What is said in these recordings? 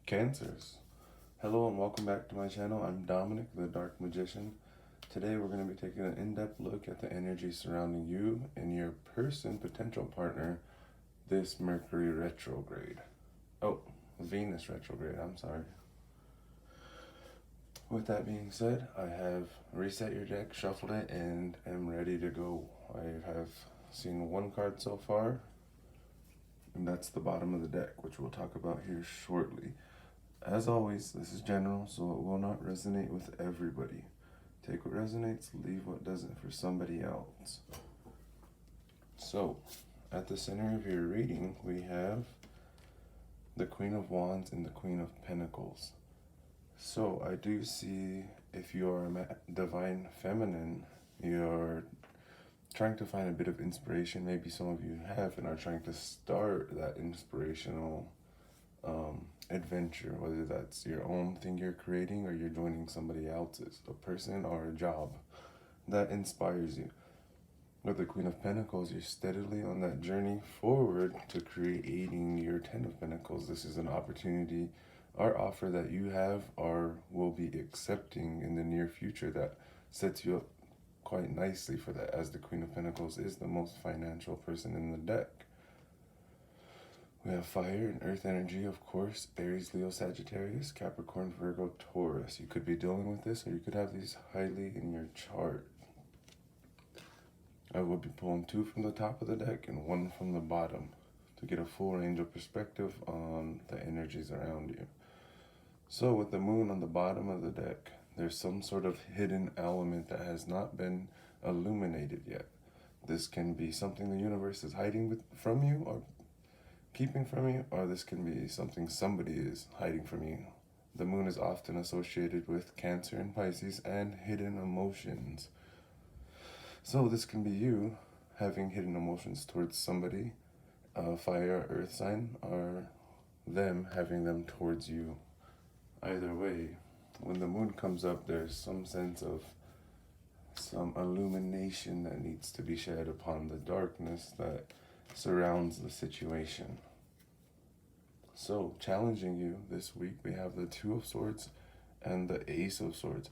Cancers. Hello and welcome back to my channel. I'm Dominic, the Dark Magician. Today we're going to be taking an in-depth look at the energy surrounding you and your potential partner, this Mercury retrograde. Oh, Venus retrograde, I'm sorry. With that being said, I have reset your deck, shuffled it, and am ready to go. I have seen one card so far, and that's the bottom of the deck, which we'll talk about here shortly. As always, this is general, so it will not resonate with everybody. Take what resonates, leave what doesn't for somebody else. So, at the center of your reading, we have the Queen of Wands and the Queen of Pentacles. So, I do see if you are a divine feminine, you're trying to find a bit of inspiration. Maybe some of you have and are trying to start that inspirational adventure, whether that's your own thing you're creating or you're joining somebody else's, a person or a job that inspires you. With the Queen of Pentacles, you're steadily on that journey forward to creating your Ten of Pentacles. This is an opportunity or offer that you have or will be accepting in the near future that sets you up quite nicely for that, as the Queen of Pentacles is the most financial person in the deck. We have fire and earth energy, of course, Aries, Leo, Sagittarius, Capricorn, Virgo, Taurus. You could be dealing with this, or you could have these highly in your chart. I will be pulling two from the top of the deck and one from the bottom to get a full range of perspective on the energies around you. So with the moon on the bottom of the deck, there's some sort of hidden element that has not been illuminated yet. This can be something the universe is hiding from you or keeping from you, or this can be something somebody is hiding from you. The moon is often associated with Cancer and Pisces and hidden emotions. So this can be you having hidden emotions towards somebody, fire or earth sign, or them having them towards you. Either way, when the moon comes up, there's some sense of some illumination that needs to be shed upon the darkness that surrounds the situation. So, challenging you this week, we have the Two of Swords and the Ace of Swords.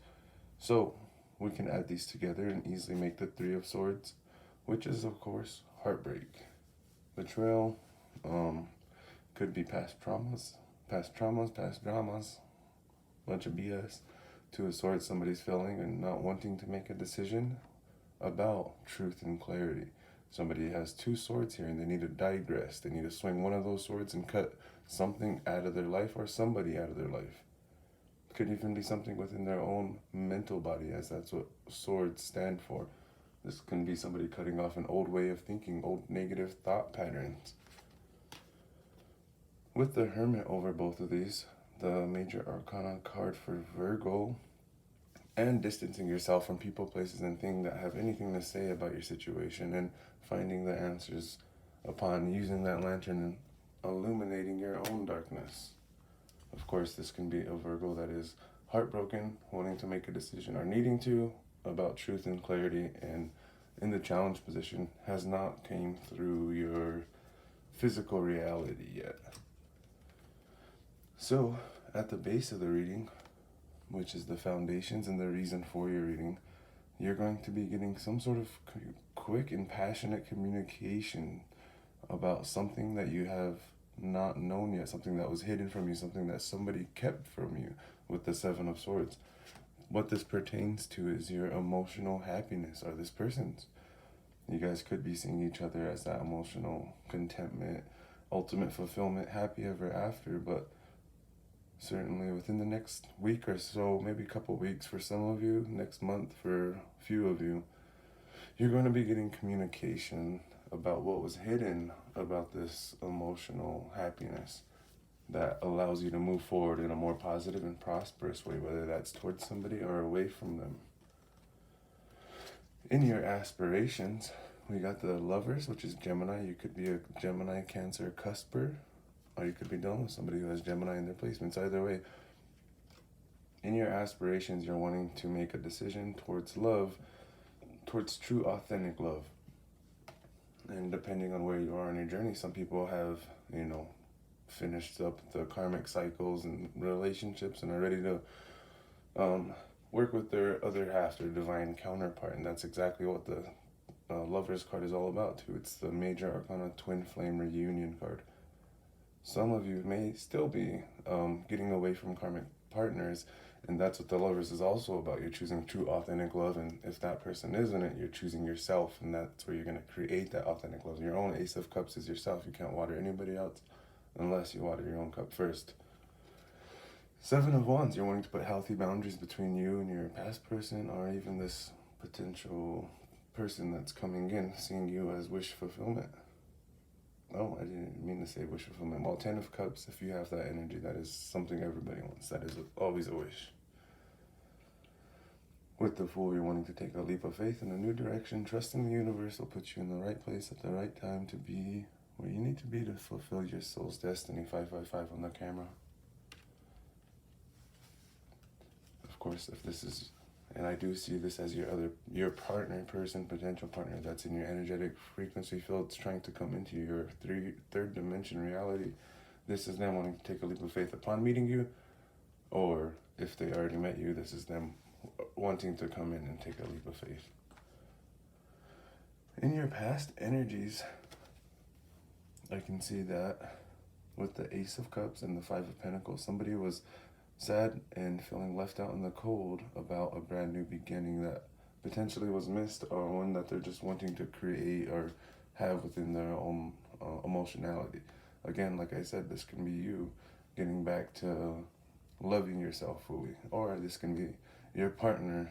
So, we can add these together and easily make the Three of Swords, which is, of course, heartbreak. Betrayal, could be past traumas, past dramas, bunch of BS. Two of Swords, somebody's failing and not wanting to make a decision about truth and clarity. Somebody has two swords here and they need to digress. They need to swing one of those swords and cut something out of their life or somebody out of their life. Could even be something within their own mental body, as that's what swords stand for. This can be somebody cutting off an old way of thinking, old negative thought patterns. With the Hermit over both of these, the major arcana card for Virgo, and distancing yourself from people, places, and things that have anything to say about your situation and finding the answers upon using that lantern and illuminating your own darkness. Of course, this can be a Virgo that is heartbroken, wanting to make a decision or needing to about truth and clarity, and in the challenge position has not came through your physical reality yet. So, at the base of the reading, which is the foundations and the reason for your reading, you're going to be getting some sort of quick and passionate communication about something that you have not known yet, something that was hidden from you, something that somebody kept from you with the Seven of Swords. What this pertains to is your emotional happiness, or this person's. You guys could be seeing each other as that emotional contentment, ultimate fulfillment, happy ever after, but certainly within the next week or so, maybe a couple weeks for some of you, next month for a few of you, you're going to be getting communication about what was hidden about this emotional happiness that allows you to move forward in a more positive and prosperous way, whether that's towards somebody or away from them. In your aspirations, we got the Lovers, which is Gemini. You could be a Gemini, Cancer, cusper, or you could be dealing with somebody who has Gemini in their placements. Either way, in your aspirations, you're wanting to make a decision towards love, towards true, authentic love. And depending on where you are in your journey, some people have, finished up the karmic cycles and relationships and are ready to work with their other half, their divine counterpart. And that's exactly what the Lover's card is all about too. It's the major arcana twin flame reunion card. Some of you may still be getting away from karmic partners, and that's what the Lovers is also about. You're choosing true authentic love, and if that person isn't it, you're choosing yourself, and that's where you're going to create that authentic love. Your own Ace of Cups is yourself. You can't water anybody else unless you water your own cup first. Seven of Wands, you're wanting to put healthy boundaries between you and your past person, or even this potential person that's coming in, seeing you as wish fulfillment. Oh, I didn't mean to say wish fulfillment. Well, 10 of Cups, if you have that energy, that is something everybody wants. That is always a wish. With the Fool, you're wanting to take a leap of faith in a new direction, trusting the universe will put you in the right place at the right time to be where you need to be to fulfill your soul's destiny. 555 on the camera. Of course, if this is, and I do see this as your partner, person, potential partner that's in your energetic frequency fields trying to come into your third dimension reality. This is them wanting to take a leap of faith upon meeting you, or if they already met you, this is them wanting to come in and take a leap of faith. In your past energies, I can see that with the Ace of Cups and the Five of Pentacles, somebody was sad and feeling left out in the cold about a brand new beginning that potentially was missed, or one that they're just wanting to create or have within their own emotionality. Again, like I said, this can be you getting back to loving yourself fully, or this can be your partner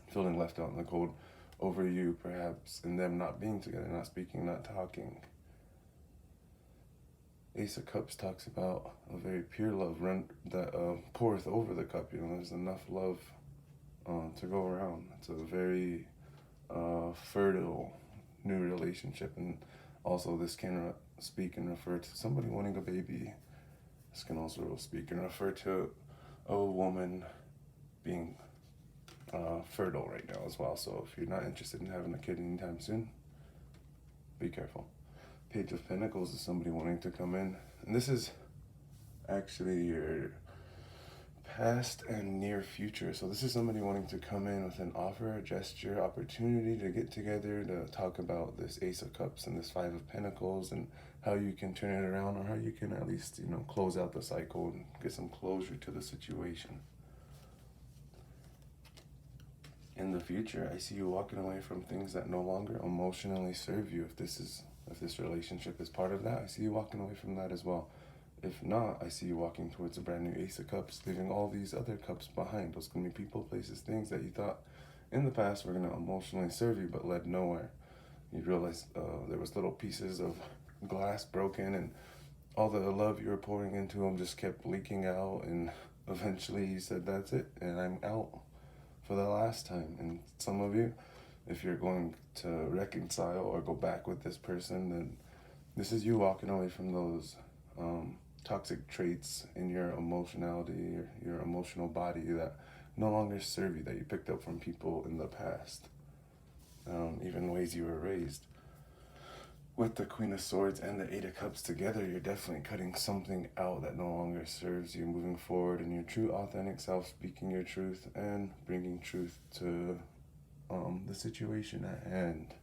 feeling left out in the cold over you, perhaps, and them not being together, not speaking, not talking. Ace of Cups talks about a very pure love that poureth over the cup. You know, there's enough love to go around. It's a very fertile new relationship, and also this can speak and refer to somebody wanting a baby. This can also speak and refer to a woman being fertile right now as well. So if you're not interested in having a kid anytime soon, be careful. Page of Pentacles is somebody wanting to come in, and this is actually your past and near future. So this is somebody wanting to come in with an offer, a gesture, opportunity to get together to talk about this Ace of Cups and this Five of Pentacles and how you can turn it around, or how you can at least, you know, close out the cycle and get some closure to the situation. In the future, I see you walking away from things that no longer emotionally serve you. If this relationship is part of that, I see you walking away from that as well. If not, I see you walking towards a brand new Ace of Cups, leaving all these other cups behind. Those can be people, places, things that you thought in the past were going to emotionally serve you but led nowhere. You realize there was little pieces of glass broken, and all the love you were pouring into them just kept leaking out, and eventually you said, that's it, and I'm out for the last time. And some of you, if you're going to reconcile or go back with this person, then this is you walking away from those toxic traits in your emotionality, your emotional body that no longer serve you, that you picked up from people in the past, even ways you were raised. With the Queen of Swords and the Eight of Cups together, you're definitely cutting something out that no longer serves you, moving forward in your true authentic self, speaking your truth and bringing truth to the situation at hand.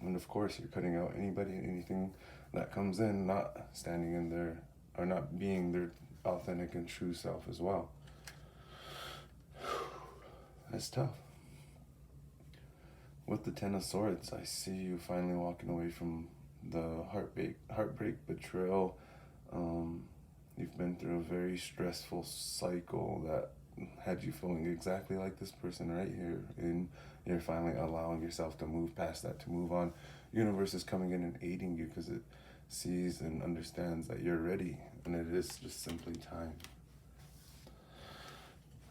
And of course, you're cutting out anybody and anything that comes in not standing in their, or not being their authentic and true self as well. That's tough. With the Ten of Swords, I see you finally walking away from the heartbreak, betrayal. You've been through a very stressful cycle that had you feeling exactly like this person right here, and you're finally allowing yourself to move past that, to move on. Universe is coming in and aiding you because it sees and understands that you're ready, and it is just simply time.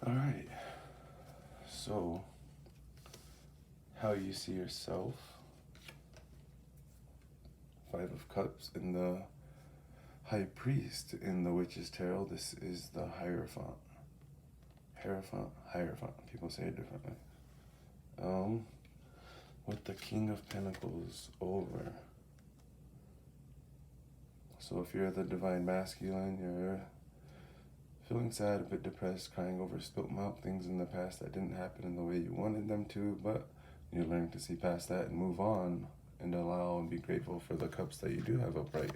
All right, so how you see yourself. Five of Cups in the High Priest in the Witch's Tarot. This is the Hierophant. Hierophant. People say it differently. With the King of Pentacles over. So if you're the divine masculine, you're feeling sad, a bit depressed, crying over spilt milk, things in the past that didn't happen in the way you wanted them to, but you're learning to see past that and move on and allow and be grateful for the cups that you do have upright,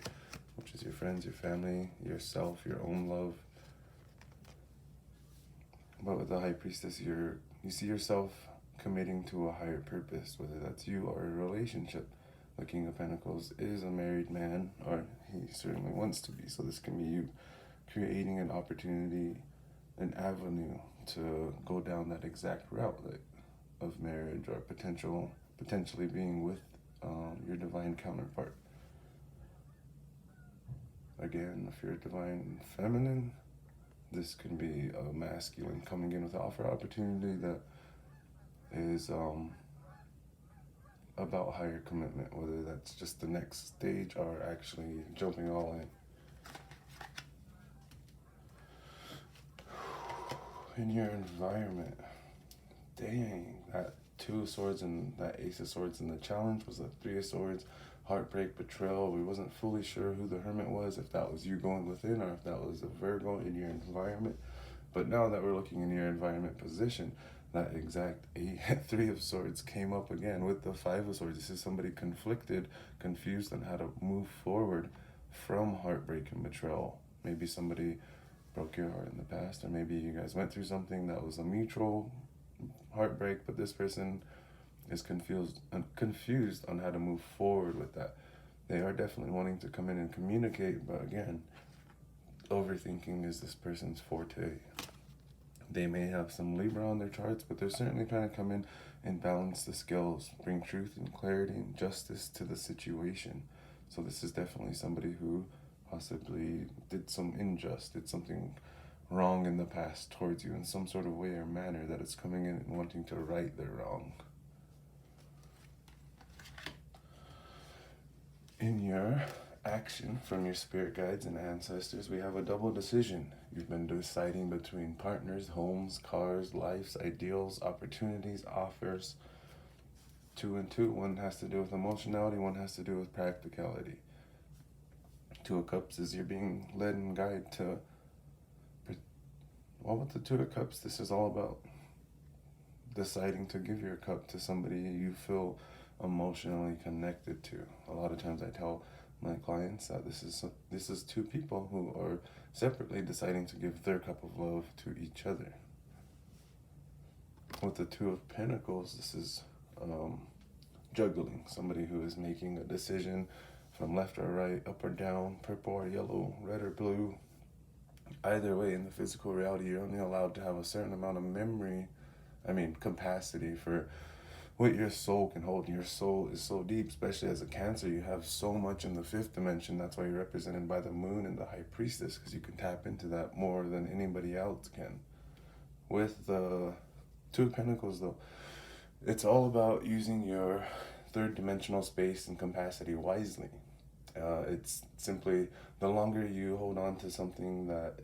which is your friends, your family, yourself, your own love. But with the High Priestess, you see yourself committing to a higher purpose, whether that's you or a relationship. The King of Pentacles is a married man, or he certainly wants to be, so this can be you creating an opportunity, an avenue to go down that exact route of marriage, or potentially being with your divine counterpart. Again, if you're a divine feminine, this can be a masculine coming in with an offer opportunity that is about higher commitment, whether that's just the next stage or actually jumping all in. In your environment, dang, that Two of Swords and that Ace of Swords in the challenge was a Three of Swords, heartbreak, betrayal. We wasn't fully sure who the Hermit was, if that was you going within or if that was a Virgo in your environment. But now that we're looking in your environment position, that exact Three of Swords came up again with the Five of Swords. This is somebody conflicted, confused on how to move forward from heartbreak and betrayal. Maybe somebody broke your heart in the past, or maybe you guys went through something that was a mutual heartbreak, but this person is confused on how to move forward with that. They are definitely wanting to come in and communicate, but again, overthinking is this person's forte. They may have some Libra on their charts, but they're certainly trying to come in and balance the scales, bring truth and clarity and justice to the situation. So this is definitely somebody who possibly did something wrong in the past towards you in some sort of way or manner that is coming in and wanting to right their wrong. In your action from your spirit guides and ancestors, we have a double decision. You've been deciding between partners, homes, cars, lives, ideals, opportunities, offers. 2 and 2. One has to do with emotionality, one has to do with practicality. Two of Cups is you're being led and guided to. Well, with the Two of Cups, this is all about deciding to give your cup to somebody you feel emotionally connected to. A lot of times I tell my clients that this is two people who are separately deciding to give their cup of love to each other. With the Two of Pentacles, this is juggling. Somebody who is making a decision from left or right, up or down, purple or yellow, red or blue. Either way, in the physical reality, you're only allowed to have a certain amount of capacity for what your soul can hold. Your soul is so deep, especially as a Cancer. You have so much in the fifth dimension. That's why you're represented by the moon and the High Priestess, because you can tap into that more than anybody else can. With the Two of Pentacles, though, it's all about using your third dimensional space and capacity wisely. It's simply, the longer you hold on to something that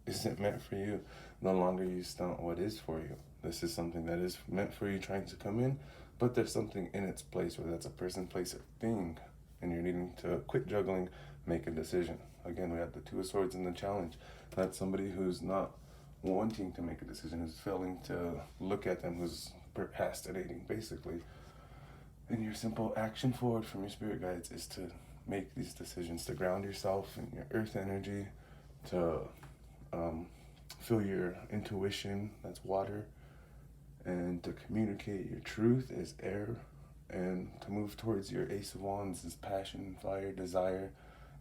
isn't meant for you, the longer you stunt what is for you. This is something that is meant for you trying to come in, but there's something in its place, whether that's a person, place, or thing, and you're needing to quit juggling, make a decision. Again, we have the Two of Swords in the challenge. That's somebody who's not wanting to make a decision, who's failing to look at them, who's procrastinating, basically. And your simple action forward from your spirit guides is to make these decisions, to ground yourself in your earth energy, to feel your intuition, that's water, and to communicate your truth is air, and to move towards your Ace of Wands is passion, fire, desire,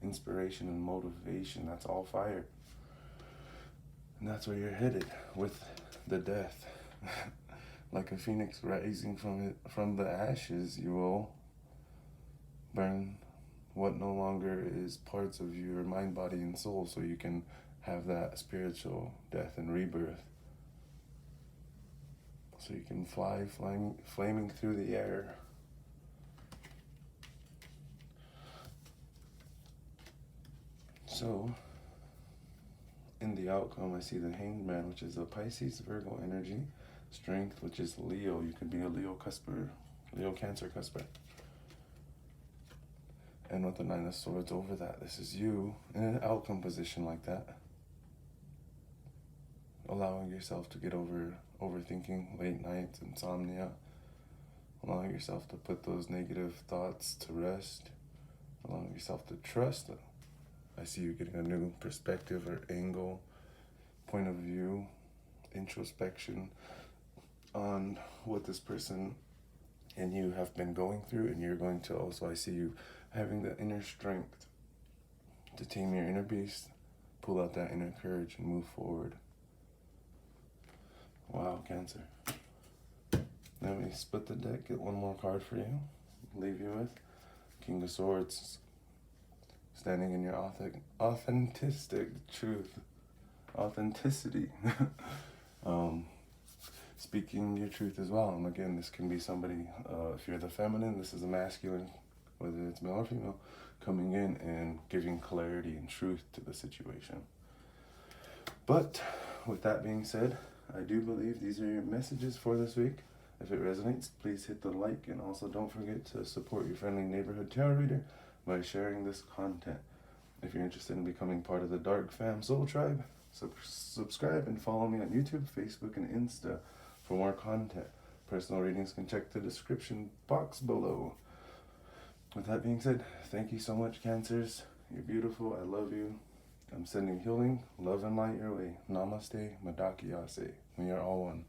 inspiration, and motivation. That's all fire. And that's where you're headed with the Death. Like a phoenix rising from the ashes, you will burn what no longer is parts of your mind, body, and soul, so you can have that spiritual death and rebirth. So you can fly, flaming through the air. So, in the outcome, I see the Hanged Man, which is a Pisces, Virgo energy. Strength, which is Leo. You could be a Leo Cusper, Leo Cancer Cusper. And with the Nine of Swords over that, this is you in an outcome position like that. Allowing yourself to get over overthinking, late nights, insomnia. Allowing yourself to put those negative thoughts to rest. Allowing yourself to trust. I see you getting a new perspective or angle, point of view, introspection on what this person and you have been going through, and you're going to also, I see you having the inner strength to tame your inner beast, pull out that inner courage and move forward. Wow, Cancer. Let me split the deck, get one more card for you, leave you with King of Swords, standing in your authenticity. Speaking your truth as well. And again, this can be somebody, if you're the feminine, this is a masculine, whether it's male or female, coming in and giving clarity and truth to the situation. But with that being said, I do believe these are your messages for this week. If it resonates, please hit the like, and also don't forget to support your friendly neighborhood tarot reader by sharing this content. If you're interested in becoming part of the Dark Fam Soul Tribe, subscribe and follow me on YouTube, Facebook, and Insta for more content. Personal readings can check the description box below. With that being said, thank you so much, Cancers. You're beautiful. I love you. I'm sending healing, love, and light your way. Namaste, Madaki Ase. We are all one.